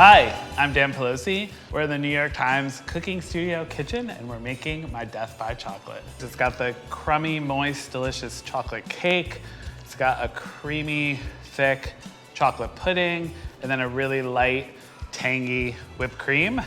Hi, I'm Dan Pelosi. We're in the New York Times cooking studio kitchen and we're making my death by chocolate. It's got the crummy, moist, delicious chocolate cake. It's got a creamy, thick chocolate pudding and then a really light, tangy whipped cream.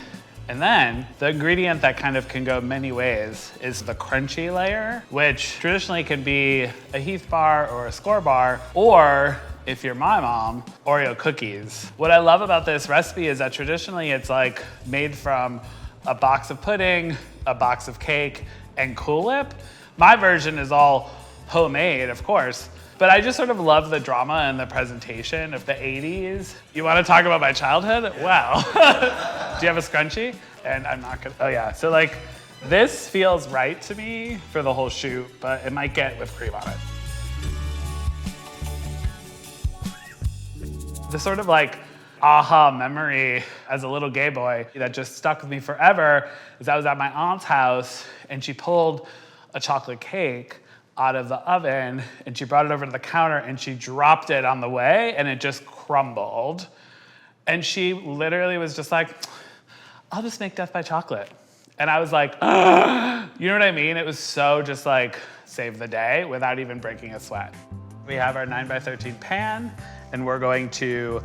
And then the ingredient that kind of can go many ways is the crunchy layer, which traditionally can be a Heath bar or a Score bar, or if you're my mom, Oreo cookies. What I love about this recipe is that traditionally it's like made from a box of pudding, a box of cake, and Cool Whip. My version is all homemade, of course, but I just sort of love the drama and the presentation of the 80s. You wanna talk about my childhood? Wow. Do you have a scrunchie? And I'm not gonna, oh yeah. So like, this feels right to me for the whole shoot, but it might get whipped cream on it. The sort of like aha memory as a little gay boy that just stuck with me forever is I was at my aunt's house and she pulled a chocolate cake out of the oven and she brought it over to the counter and she dropped it on the way and it just crumbled. And she literally was just like, I'll just make death by chocolate. And I was like, you know what I mean? It was so just like save the day without even breaking a sweat. We have our 9x13 pan and we're going to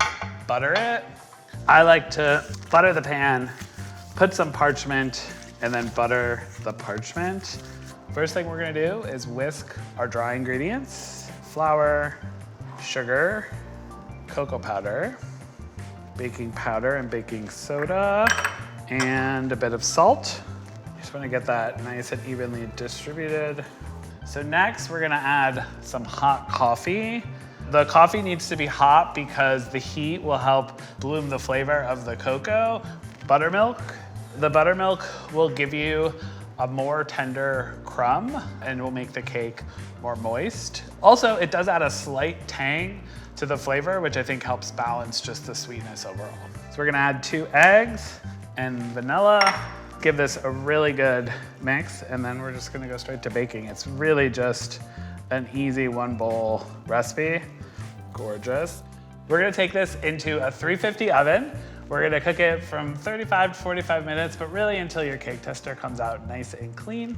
butter it. I like to butter the pan, put some parchment, and then butter the parchment. First thing we're gonna do is whisk our dry ingredients: flour, sugar, cocoa powder, baking powder and baking soda, and a bit of salt. Just wanna get that nice and evenly distributed. So next we're gonna add some hot coffee. The coffee needs to be hot because the heat will help bloom the flavor of the cocoa. Buttermilk. The buttermilk will give you a more tender crumb and will make the cake more moist. Also, it does add a slight tang to the flavor, which I think helps balance just the sweetness overall. So we're gonna add 2 eggs and vanilla. Give this a really good mix, and then we're just gonna go straight to baking. It's really just an easy 1 bowl recipe. Gorgeous. We're gonna take this into a 350 oven. We're gonna cook it from 35 to 45 minutes, but really until your cake tester comes out nice and clean.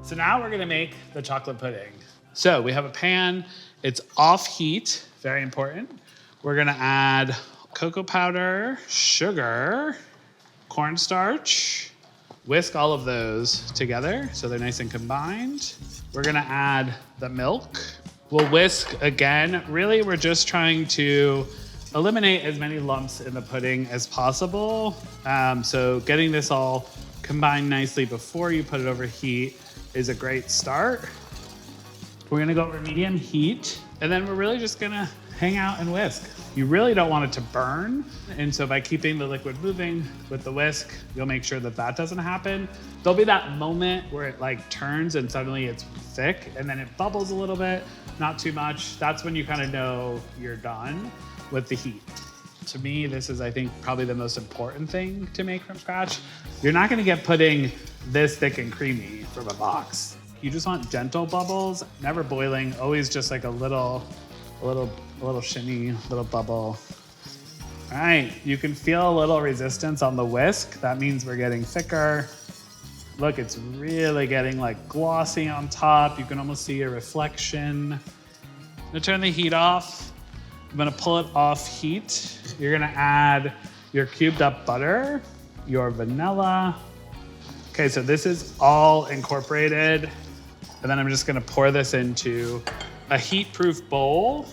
So now we're gonna make the chocolate pudding. So we have a pan, it's off heat, very important. We're gonna add cocoa powder, sugar, cornstarch, whisk all of those together so they're nice and combined. We're gonna add the milk. We'll whisk again. Really, we're just trying to eliminate as many lumps in the pudding as possible. So getting this all combined nicely before you put it over heat is a great start. We're gonna go over medium heat, and then we're really just gonna hang out and whisk. You really don't want it to burn, and so by keeping the liquid moving with the whisk, you'll make sure that that doesn't happen. There'll be that moment where it like turns and suddenly it's thick, and then it bubbles a little bit, not too much. That's when you kind of know you're done with the heat. To me, this is, I think, probably the most important thing to make from scratch. You're not gonna get pudding this thick and creamy from a box. You just want gentle bubbles, never boiling, always just like a little shimmy, little bubble. All right, you can feel a little resistance on the whisk. That means we're getting thicker. Look, it's really getting like glossy on top. You can almost see a reflection. I'm gonna turn the heat off. I'm gonna pull it off heat. You're gonna add your cubed up butter, your vanilla. Okay, so this is all incorporated. And then I'm just gonna pour this into a heat-proof bowl.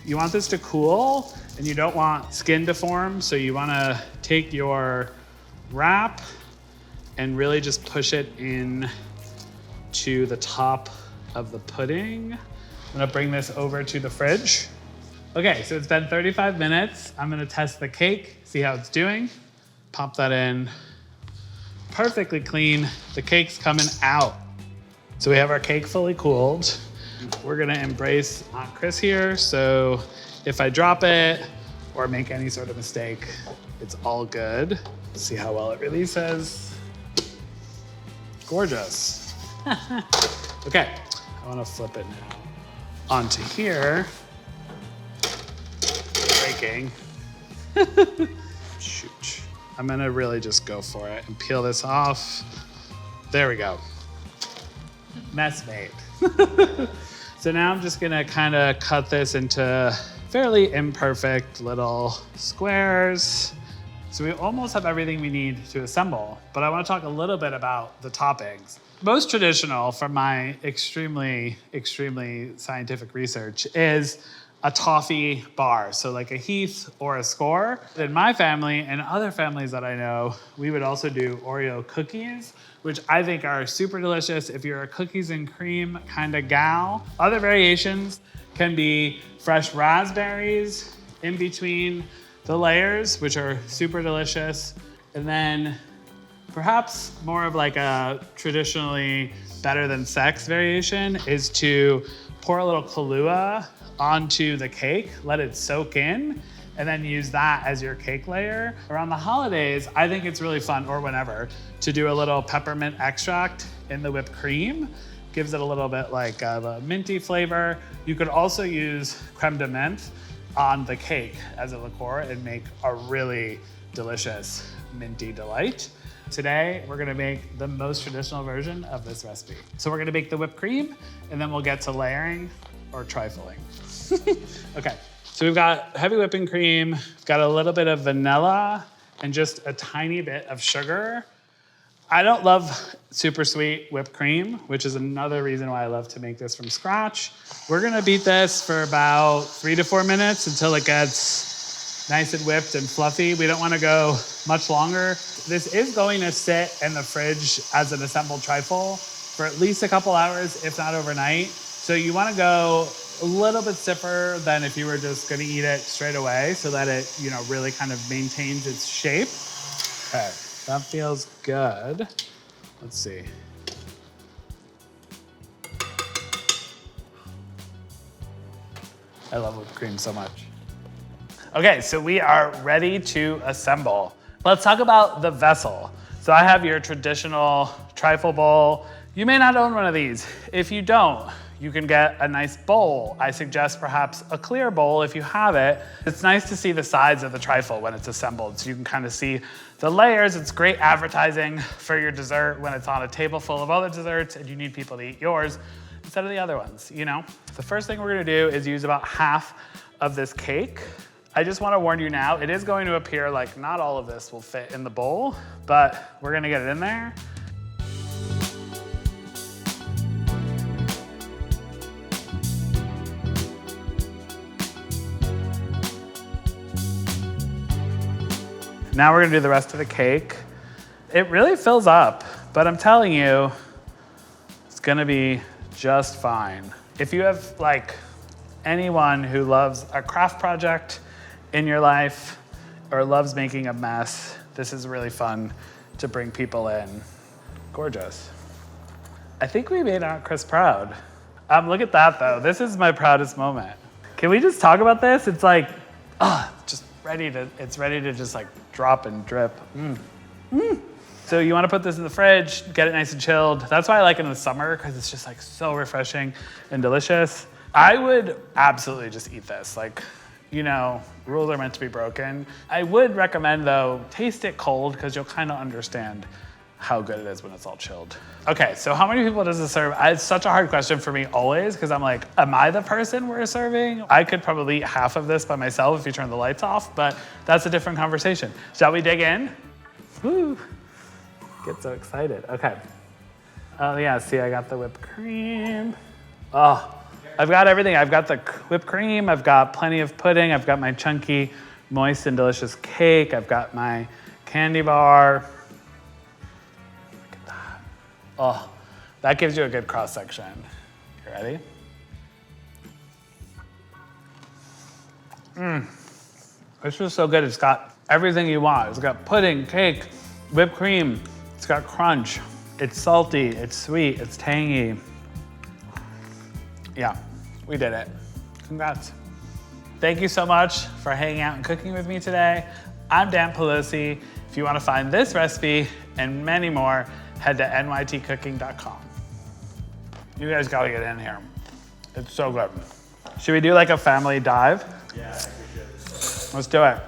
You want this to cool and you don't want skin to form, so you wanna take your wrap and really just push it in to the top of the pudding. I'm gonna bring this over to the fridge. Okay, so it's been 35 minutes. I'm gonna test the cake, see how it's doing. Pop that in, perfectly clean. The cake's coming out. So we have our cake fully cooled. We're gonna embrace Aunt Chris here, so if I drop it or make any sort of mistake, it's all good. Let's see how well it releases. Gorgeous. Okay, I wanna flip it now onto here. Breaking. I'm gonna really just go for it and peel this off. There we go. Mess made. So now I'm just gonna kind of cut this into fairly imperfect little squares. So we almost have everything we need to assemble, but I want to talk a little bit about the toppings. Most traditional from my extremely scientific research is a toffee bar. So like a Heath or a Score. In my family and other families that I know, we would also do Oreo cookies, which I think are super delicious if you're a cookies and cream kind of gal. Other variations can be fresh raspberries in between the layers, which are super delicious. And then perhaps more of like a traditionally better than sex variation is to pour a little Kahlua onto the cake, let it soak in, and then use that as your cake layer. Around the holidays, I think it's really fun, or whenever, to do a little peppermint extract in the whipped cream. Gives it a little bit like of a minty flavor. You could also use creme de menthe on the cake as a liqueur and make a really delicious minty delight. Today, we're gonna make the most traditional version of this recipe. So we're gonna make the whipped cream, and then we'll get to layering or trifling. Okay, so we've got heavy whipping cream, we've got a little bit of vanilla, and just a tiny bit of sugar. I don't love super sweet whipped cream, which is another reason why I love to make this from scratch. We're gonna beat this for about 3 to 4 minutes until it gets nice and whipped and fluffy. We don't wanna go much longer. This is going to sit in the fridge as an assembled trifle for at least a couple hours, if not overnight. So you wanna go a little bit stiffer than if you were just gonna eat it straight away so that it, really kind of maintains its shape. Okay, that feels good. Let's see. I love whipped cream so much. Okay, so we are ready to assemble. Let's talk about the vessel. So I have your traditional trifle bowl. You may not own one of these. If you don't, you can get a nice bowl. I suggest perhaps a clear bowl if you have it. It's nice to see the sides of the trifle when it's assembled, so you can kind of see the layers. It's great advertising for your dessert when it's on a table full of other desserts and you need people to eat yours instead of the other ones, The first thing we're gonna do is use about half of this cake. I just wanna warn you now, it is going to appear like not all of this will fit in the bowl, but we're gonna get it in there. Now we're gonna do the rest of the cake. It really fills up, but I'm telling you, it's gonna be just fine. If you have anyone who loves a craft project in your life or loves making a mess, this is really fun to bring people in. Gorgeous. I think we made Aunt Chris proud. Look at that though. This is my proudest moment. Can we just talk about this? It's just ready to just drop and drip. So you want to put this in the fridge, get it nice and chilled. That's why I like it in the summer, because it's just so refreshing and delicious. I would absolutely just eat this. Rules are meant to be broken. I would recommend though, taste it cold, because you'll kind of understand how good it is when it's all chilled. Okay, so how many people does this serve? It's such a hard question for me always, because I'm like, am I the person we're serving? I could probably eat half of this by myself if you turn the lights off, but that's a different conversation. Shall we dig in? Woo, get so excited, okay. Oh yeah, see, I got the whipped cream. Oh, I've got everything. I've got the whipped cream, I've got plenty of pudding, I've got my chunky, moist and delicious cake, I've got my candy bar. Oh, that gives you a good cross section. You ready? This is so good. It's got everything you want. It's got pudding, cake, whipped cream. It's got crunch. It's salty, it's sweet, it's tangy. Yeah, we did it. Congrats. Thank you so much for hanging out and cooking with me today. I'm Dan Pelosi. If you want to find this recipe and many more, head to nytcooking.com. You guys gotta get in here. It's so good. Should we do a family dive? Yeah, I think we should. Let's do it.